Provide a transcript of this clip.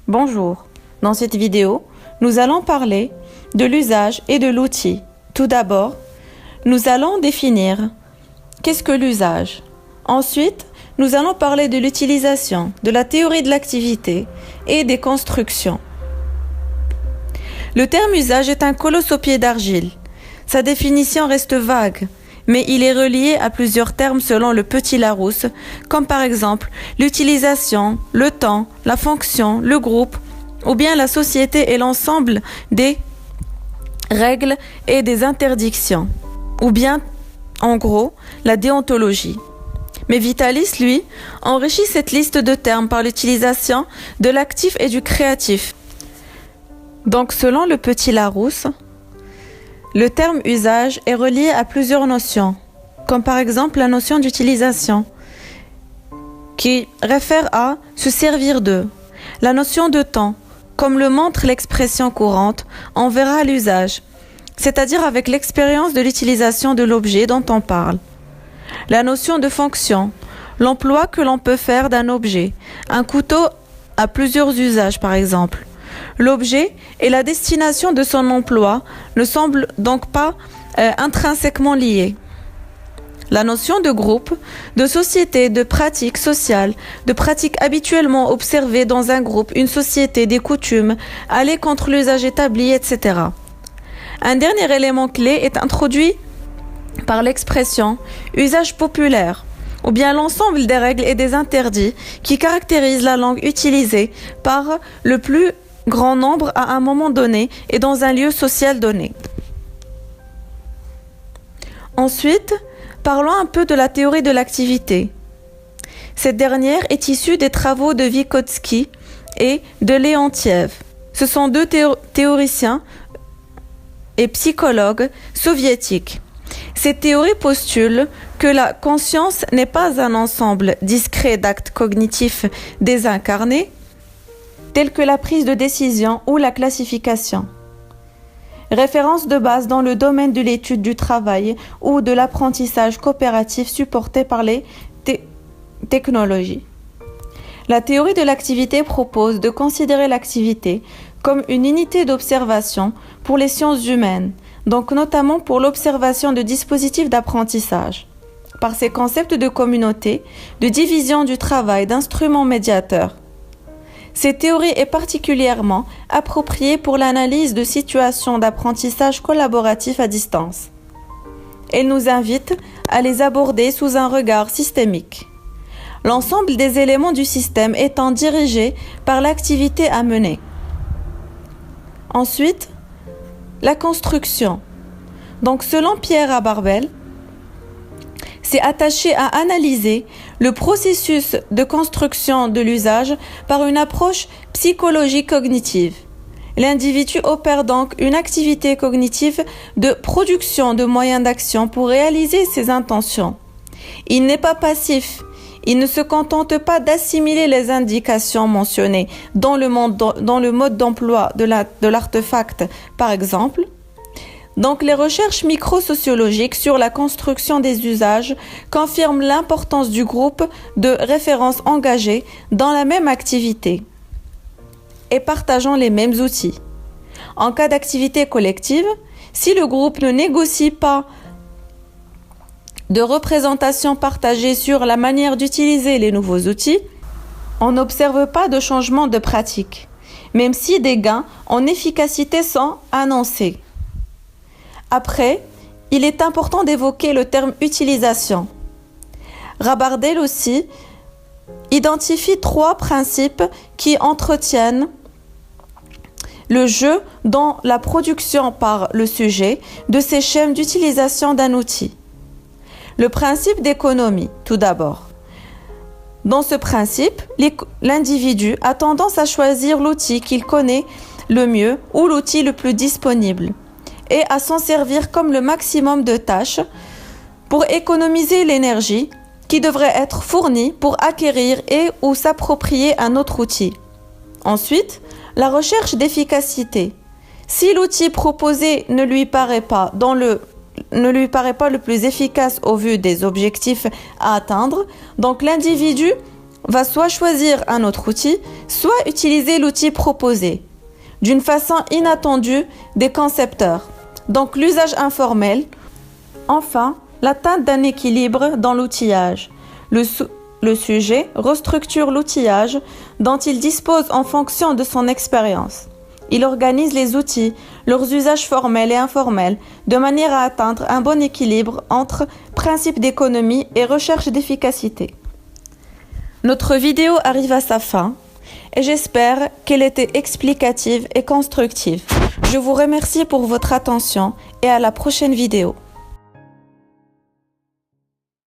Bonjour, dans cette vidéo, nous allons parler de l'usage et de l'outil. Tout d'abord, nous allons définir qu'est-ce que l'usage. Ensuite, nous allons parler de l'utilisation, de la théorie de l'activité et des constructions. Le terme usage est un colosse au pied d'argile. Sa définition reste vague, mais il est relié à plusieurs termes selon le Petit Larousse, comme par exemple l'utilisation, le temps, la fonction, le groupe, ou bien la société et l'ensemble des règles et des interdictions, ou bien, en gros, la déontologie. Mais Vitalis, lui, enrichit cette liste de termes par l'utilisation de l'actif et du créatif. Donc, selon le Petit Larousse, le terme usage est relié à plusieurs notions, comme par exemple la notion d'utilisation, qui réfère à se servir de. La notion de temps, comme le montre l'expression courante, on verra l'usage, c'est-à-dire avec l'expérience de l'utilisation de l'objet dont on parle. La notion de fonction, l'emploi que l'on peut faire d'un objet. Un couteau a plusieurs usages par exemple. L'objet et la destination de son emploi ne semblent donc pas intrinsèquement liés. La notion de groupe, de société, de pratique sociale, de pratique habituellement observée dans un groupe, une société, des coutumes, aller contre l'usage établi, etc. Un dernier élément clé est introduit par l'expression usage populaire, ou bien l'ensemble des règles et des interdits qui caractérisent la langue utilisée par le plus grand nombre à un moment donné et dans un lieu social donné. Ensuite, parlons un peu de la théorie de l'activité. Cette dernière est issue des travaux de Vygotsky et de Leontiev. Ce sont deux théoriciens et psychologues soviétiques. Cette théorie postule que la conscience n'est pas un ensemble discret d'actes cognitifs désincarnés, tels que la prise de décision ou la classification. Référence de base dans le domaine de l'étude du travail ou de l'apprentissage coopératif supporté par les technologies. La théorie de l'activité propose de considérer l'activité comme une unité d'observation pour les sciences humaines, donc notamment pour l'observation de dispositifs d'apprentissage, par ses concepts de communauté, de division du travail, d'instruments médiateurs. Cette théorie est particulièrement appropriée pour l'analyse de situations d'apprentissage collaboratif à distance. Elle nous invite à les aborder sous un regard systémique. L'ensemble des éléments du système étant dirigés par l'activité à mener. Ensuite, la construction. Donc, selon Pierre Abarbel, c'est attaché à analyser le processus de construction de l'usage par une approche psychologique cognitive. L'individu opère donc une activité cognitive de production de moyens d'action pour réaliser ses intentions. Il n'est pas passif. Il ne se contente pas d'assimiler les indications mentionnées dans le mode d'emploi de l'artefact, par exemple. Donc, les recherches microsociologiques sur la construction des usages confirment l'importance du groupe de références engagées dans la même activité et partageant les mêmes outils. En cas d'activité collective, si le groupe ne négocie pas de représentation partagée sur la manière d'utiliser les nouveaux outils, on n'observe pas de changement de pratique, même si des gains en efficacité sont annoncés. Après, il est important d'évoquer le terme utilisation. Rabardel aussi identifie 3 principes qui entretiennent le jeu dans la production par le sujet de ces schèmes d'utilisation d'un outil. Le principe d'économie, tout d'abord. Dans ce principe, l'individu a tendance à choisir l'outil qu'il connaît le mieux ou l'outil le plus disponible et à s'en servir comme le maximum de tâches pour économiser l'énergie qui devrait être fournie pour acquérir et ou s'approprier un autre outil. Ensuite, la recherche d'efficacité. Si l'outil proposé ne lui paraît pas le plus efficace au vu des objectifs à atteindre, donc l'individu va soit choisir un autre outil, soit utiliser l'outil proposé, d'une façon inattendue des concepteurs. Donc l'usage informel. Enfin, l'atteinte d'un équilibre dans l'outillage. Le sujet restructure l'outillage dont il dispose en fonction de son expérience. Il organise les outils, leurs usages formels et informels, de manière à atteindre un bon équilibre entre principe d'économie et recherche d'efficacité. Notre vidéo arrive à sa fin et j'espère qu'elle était explicative et constructive. Je vous remercie pour votre attention et à la prochaine vidéo.